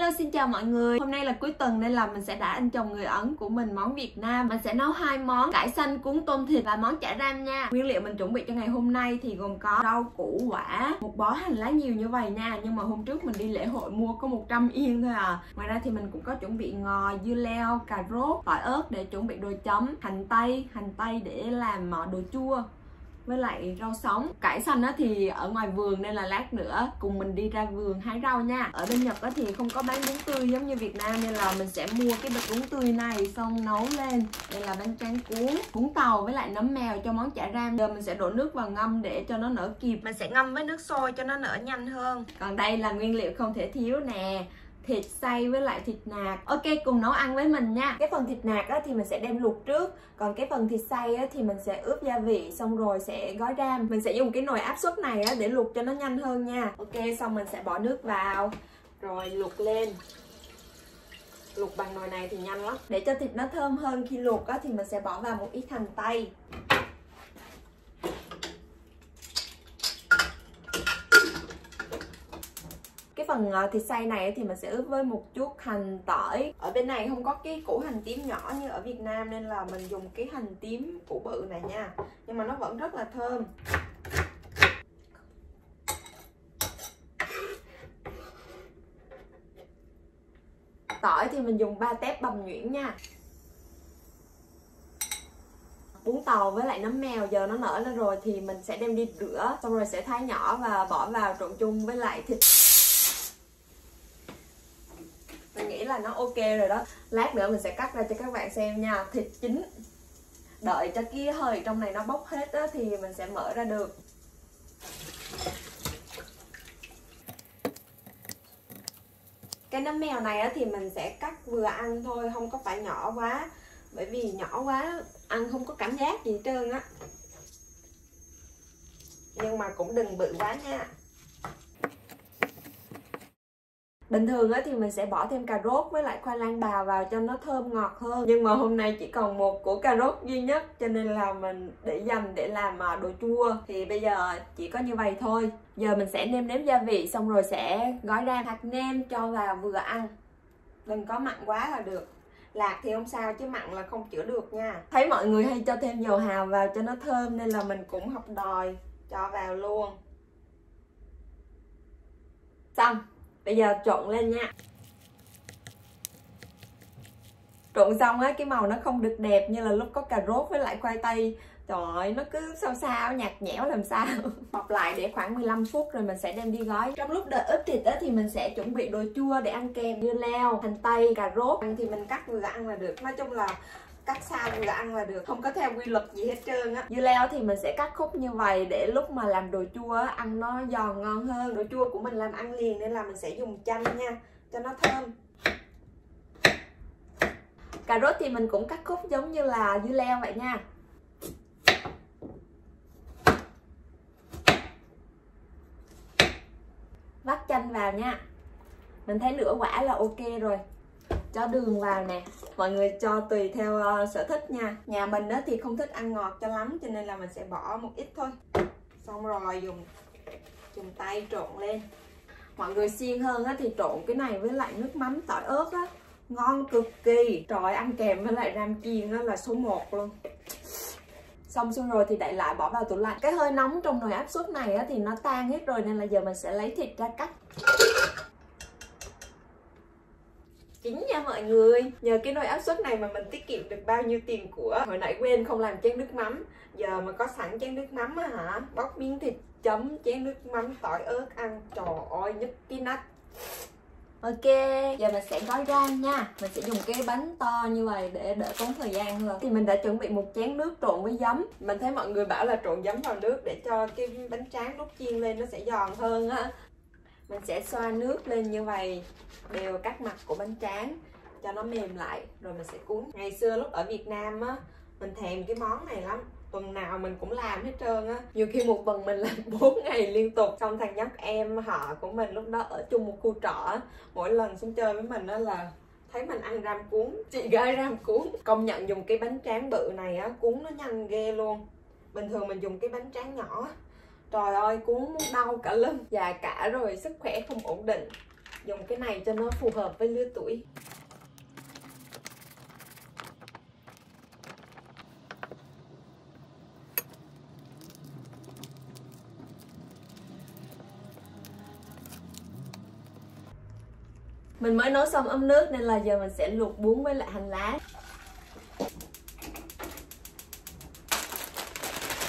Hello, xin chào mọi người. Hôm nay là cuối tuần nên là mình sẽ đãi anh chồng người Ấn của mình món Việt Nam. Mình sẽ nấu hai món cải xanh cuốn tôm thịt và món chả ram nha. Nguyên liệu mình chuẩn bị cho ngày hôm nay thì gồm có rau củ quả, một bó hành lá nhiều như vậy nha. Nhưng mà hôm trước mình đi lễ hội mua có 100 yên thôi à. Ngoài ra thì mình cũng có chuẩn bị ngò, dưa leo, cà rốt, tỏi ớt để chuẩn bị đồ chấm, hành tây để làm đồ chua, với lại rau sống. Cải xanh á thì ở ngoài vườn nên là lát nữa cùng mình đi ra vườn hái rau nha. Ở bên Nhật á thì không có bán bún tươi giống như Việt Nam nên là mình sẽ mua cái bịch bún tươi này xong nấu lên. Đây là bánh tráng cuốn, bún tàu với lại nấm mèo cho món chả ram. Giờ mình sẽ đổ nước vào ngâm để cho nó nở kịp. Mình sẽ ngâm với nước sôi cho nó nở nhanh hơn. Còn đây là nguyên liệu không thể thiếu nè, thịt xay với lại thịt nạc. Ok, cùng nấu ăn với mình nha. Cái phần thịt nạc á, thì mình sẽ đem luộc trước. Còn cái phần thịt xay á, thì mình sẽ ướp gia vị xong rồi sẽ gói ram. Mình sẽ dùng cái nồi áp suất này á, để luộc cho nó nhanh hơn nha. Ok, xong mình sẽ bỏ nước vào rồi luộc lên. Luộc bằng nồi này thì nhanh lắm. Để cho thịt nó thơm hơn khi luộc á, thì mình sẽ bỏ vào một ít hành tây. Cái phần thịt xay này thì mình sẽ ướp với một chút hành tỏi. Ở bên này không có cái củ hành tím nhỏ như ở Việt Nam nên là mình dùng cái hành tím củ bự này nha. Nhưng mà nó vẫn rất là thơm. Tỏi thì mình dùng 3 tép bằm nhuyễn nha. Bún tàu với lại nấm mèo giờ nó nở lên rồi thì mình sẽ đem đi rửa, xong rồi sẽ thái nhỏ và bỏ vào trộn chung với lại thịt. Mình nghĩ là nó ok rồi đó. Lát nữa mình sẽ cắt ra cho các bạn xem nha. Thịt chín, đợi cho cái hơi trong này nó bốc hết á, thì mình sẽ mở ra được. Cái nấm mèo này á, thì mình sẽ cắt vừa ăn thôi, không có phải nhỏ quá. Bởi vì nhỏ quá ăn không có cảm giác gì hết trơn á. Nhưng mà cũng đừng bự quá nha. Bình thường á thì mình sẽ bỏ thêm cà rốt với lại khoai lang bào vào cho nó thơm ngọt hơn. Nhưng mà hôm nay chỉ còn một củ cà rốt duy nhất cho nên là mình để dành để làm đồ chua. Thì bây giờ chỉ có như vậy thôi. Giờ mình sẽ nêm nếm gia vị xong rồi sẽ gói ra. Hạt nêm cho vào vừa ăn, đừng có mặn quá là được. Lạc thì không sao chứ mặn là không chữa được nha. Thấy mọi người hay cho thêm dầu hào vào cho nó thơm nên là mình cũng học đòi cho vào luôn. Xong, bây giờ trộn lên nha. Trộn xong á, cái màu nó không được đẹp như là lúc có cà rốt với lại khoai tây. Trời ơi, nó cứ sao nhạt nhẽo làm sao. Bọc lại để khoảng 15 phút rồi mình sẽ đem đi gói. Trong lúc đợi ướp thịt á, thì mình sẽ chuẩn bị đồ chua để ăn kèm. Dưa leo, hành tây, cà rốt. Ăn thì mình cắt vừa ăn là được. Nói chung là cắt sao vừa ăn là được, không có theo quy luật gì hết trơn á. Dưa leo thì mình sẽ cắt khúc như vậy để lúc mà làm đồ chua á, ăn nó giòn ngon hơn. Đồ chua của mình làm ăn liền nên là mình sẽ dùng chanh nha, cho nó thơm. Cà rốt thì mình cũng cắt khúc giống như là dưa leo vậy nha. Vắt chanh vào nha. Mình thấy nửa quả là ok rồi. Cho đường vào nè. Mọi người cho tùy theo sở thích nha. Nhà mình thì không thích ăn ngọt cho lắm cho nên là mình sẽ bỏ một ít thôi. Xong rồi dùng tay trộn lên. Mọi người siêng hơn thì trộn cái này với lại nước mắm tỏi ớt á, ngon cực kỳ. Trời, ăn kèm với lại ram chiên là số 1 luôn. Xong rồi thì đậy lại bỏ vào tủ lạnh. Cái hơi nóng trong nồi áp suất này thì nó tan hết rồi nên là giờ mình sẽ lấy thịt ra cắt. Chín nha mọi người. Nhờ cái nồi áp suất này mà mình tiết kiệm được bao nhiêu tiền của. Hồi nãy quên không làm chén nước mắm. Giờ mà có sẵn chén nước mắm á hả, bóc miếng thịt chấm chén nước mắm tỏi ớt ăn, trời ơi nhức cái nách. Ok, giờ mình sẽ gói ram nha. Mình sẽ dùng cái bánh to như vậy để đỡ tốn thời gian hơn. Thì mình đã chuẩn bị một chén nước trộn với giấm. Mình thấy mọi người bảo là trộn giấm vào nước để cho cái bánh tráng lúc chiên lên nó sẽ giòn hơn á. Mình sẽ xoa nước lên như vậy đều các mặt của bánh tráng cho nó mềm lại rồi mình sẽ cuốn. Ngày xưa lúc ở Việt Nam á, mình thèm cái món này lắm. Tuần nào mình cũng làm hết trơn á. Nhiều khi một tuần mình làm 4 ngày liên tục. Xong thằng nhóc em họ của mình lúc đó ở chung một khu trọ á, mỗi lần xuống chơi với mình á là thấy mình ăn ram cuốn, chị gái ram cuốn. Công nhận dùng cái bánh tráng bự này á, cuốn nó nhanh ghê luôn. Bình thường mình dùng cái bánh tráng nhỏ á, trời ơi cuốn muốn đau cả lưng, già cả rồi sức khỏe không ổn định. Dùng cái này cho nó phù hợp với lứa tuổi. Mình mới nấu xong ấm nước nên là giờ mình sẽ luộc bún với lại hành lá.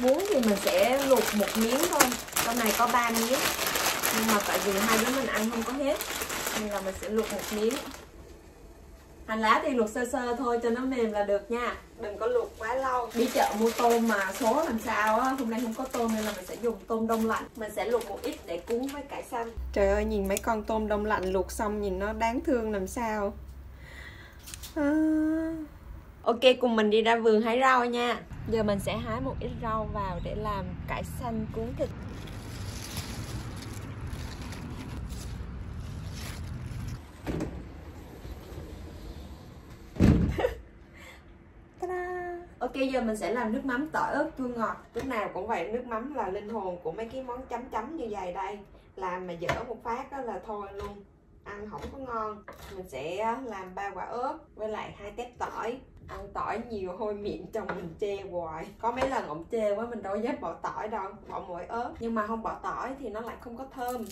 Bún thì mình sẽ luộc một miếng thôi. Trong này có 3 miếng. Nhưng mà tại vì hai đứa mình ăn không có hết nên là mình sẽ luộc một miếng. Hành lá thì luộc sơ sơ thôi cho nó mềm là được nha. Đừng có luộc quá lâu. Đi chợ mua tôm mà số làm sao á. Hôm nay không có tôm nên là mình sẽ dùng tôm đông lạnh. Mình sẽ luộc một ít để cuốn với cải xanh. Trời ơi, nhìn mấy con tôm đông lạnh luộc xong nhìn nó đáng thương làm sao. Ok, cùng mình đi ra vườn hái rau nha. Giờ mình sẽ hái một ít rau vào để làm cải xanh cuốn thịt. Ok, giờ mình sẽ làm nước mắm tỏi ớt chua ngọt. Lúc nào cũng vậy, nước mắm là linh hồn của mấy cái món chấm chấm như vậy đây. Làm mà dở một phát đó là thôi luôn, ăn không có ngon. Mình sẽ làm 3 quả ớt với lại 2 tép tỏi. Ăn tỏi nhiều hôi miệng chồng mình chê hoài. Có mấy lần ổng chê quá mình đâu dám bỏ tỏi đâu, bỏ mỗi ớt. Nhưng mà không bỏ tỏi thì nó lại không có thơm.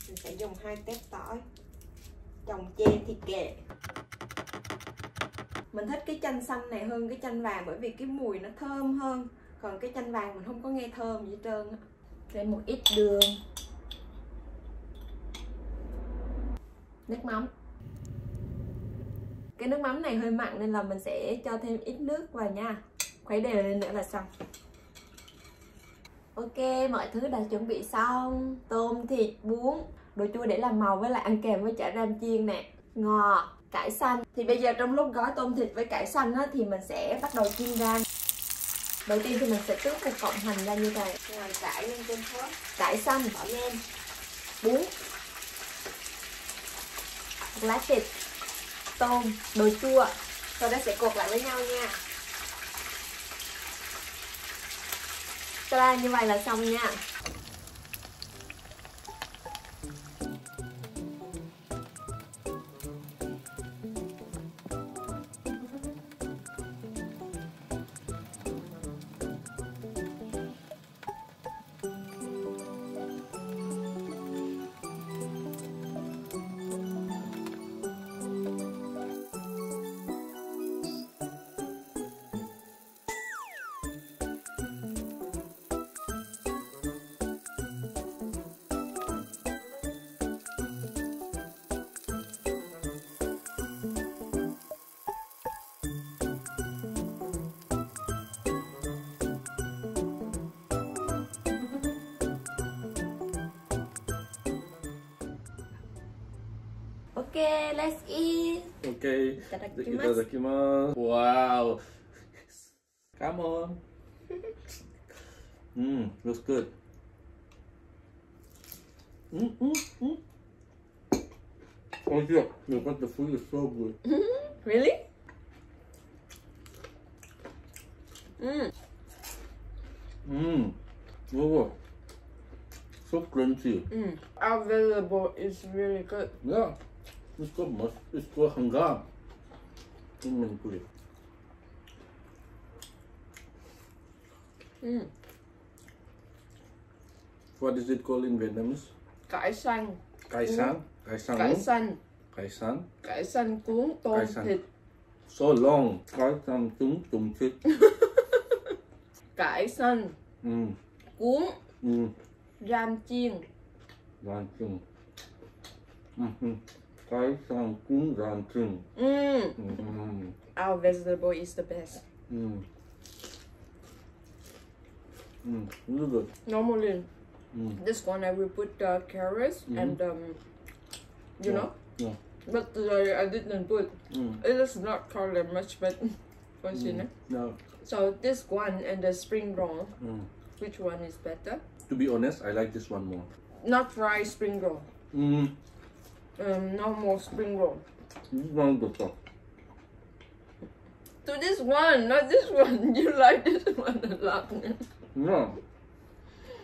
Mình sẽ dùng 2 tép tỏi. Chồng chê thì kệ. Mình thích cái chanh xanh này hơn cái chanh vàng bởi vì cái mùi nó thơm hơn. Còn cái chanh vàng mình không có nghe thơm gì hết trơn á. Thêm một ít đường. Nước mắm. Cái nước mắm này hơi mặn nên là mình sẽ cho thêm ít nước vào nha. Khuấy đều lên nữa là xong. Ok, mọi thứ đã chuẩn bị xong. Tôm, thịt, bún, đồ chua để làm màu với lại ăn kèm với chả ram chiên nè. Ngò, cải xanh. Thì bây giờ trong lúc gói tôm thịt với cải xanh á, thì mình sẽ bắt đầu chiên rang. Đầu tiên thì mình sẽ tước một cọng hành ra như vậy. Rồi rải lên trên thớt. Cải xanh bỏ lên. Bún, lá thịt, tôm, đồ chua. Sau đó sẽ cột lại với nhau nha. Ta như vậy là xong nha. Ok, let's eat. Okay. Itadakimasu. Itadakimasu. Wow. Come on. Looks good. Oh yeah, but the food is so good. Really? Oh, so crunchy. Our vegetable is really good. Yeah, it's so much. It's so hanggang. Mình cười. What is it called in Vietnamese? Cải xanh. Cải xanh. Cải xanh. Cải xanh. Cải xanh. Cải xanh cuốn tôm Cải xanh. thịt. So long. Cải xanh trùng thịt. Cải xanh cuốn ram chiên. Ram chiên. Cải xanh cuốn ram chiên. Our vegetable is the best. Really good. Normally, this one I will put carrots and you know. Yeah. But today I didn't put. It is not color much, but what's in it? No. So this one and the spring roll, which one is better? To be honest, I like this one more. Not fried spring roll. No more spring roll. This one better. To this one, not this one. You like this one a lot. No.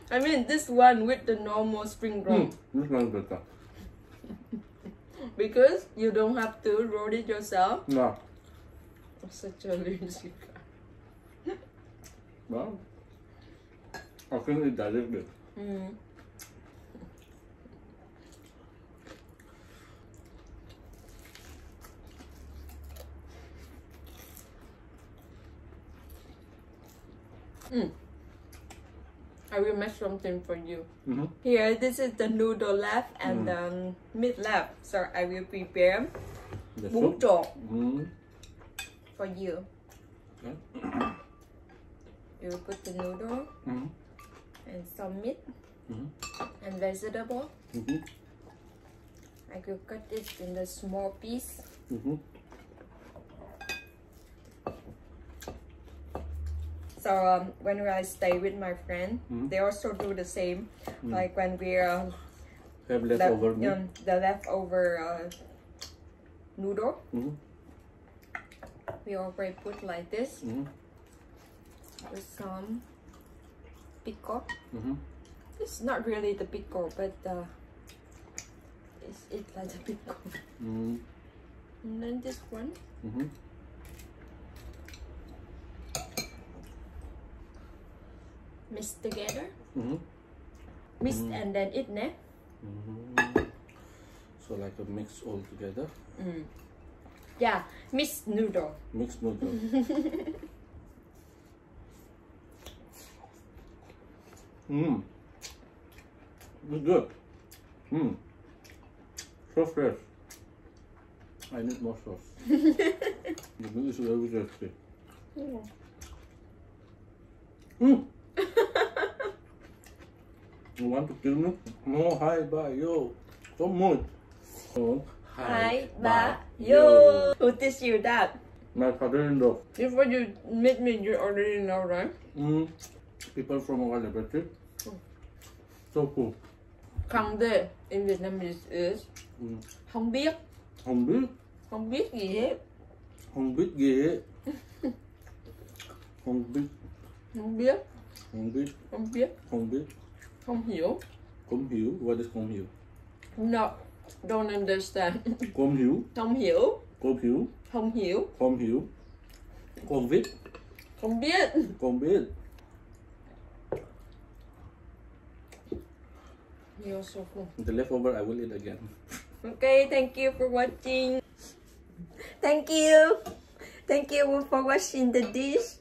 I mean this one with the normal spring roll. This one better. Because you don't have to roll it yourself. No. Such a lazy guy. Well, I can eat directly. I will make something for you. Mm-hmm. Here, this is the noodle left and the meat left. So I will prepare The bún soup. trộn Mm-hmm. for you. Okay. You will put the noodle Mm-hmm. and some meat Mm-hmm. and vegetable. Mm-hmm. I will cut it in the small piece. Mm-hmm. So when I stay with my friend, they also do the same. Like when we Have leftover meat. the leftover noodle, we already put like this with some pickle. It's not really the pickle, but it's like the pickle. And then this one. Mix together. Mix and then eat ne? So like a mix all together. Yeah, mixed noodle. Mixed noodle. It's good. So fresh. I need more sauce. The meat is very tasty. You want to kill me? No, hi, bye, yo. So much. Oh, Hi, ba, yo. Who teach you that? My father-in-law. Before you meet me, you already know, right? People from our laboratory. So cool. Không đi. In Vietnamese is không biết. Không biết. Không biết gì hết. Không biết gì hết. Không biết. Không biết. Không biết. Không biết. Không biết. Không hiểu. Không hiểu. What is không hiểu? No, don't understand. Không hiểu. Không hiểu. Không hiểu. Không hiểu. Không hiểu. Không biết. Không biết. Không biết. You're so cool. The leftover I will eat again. Okay, thank you for watching. Thank you. Thank you for watching the dish.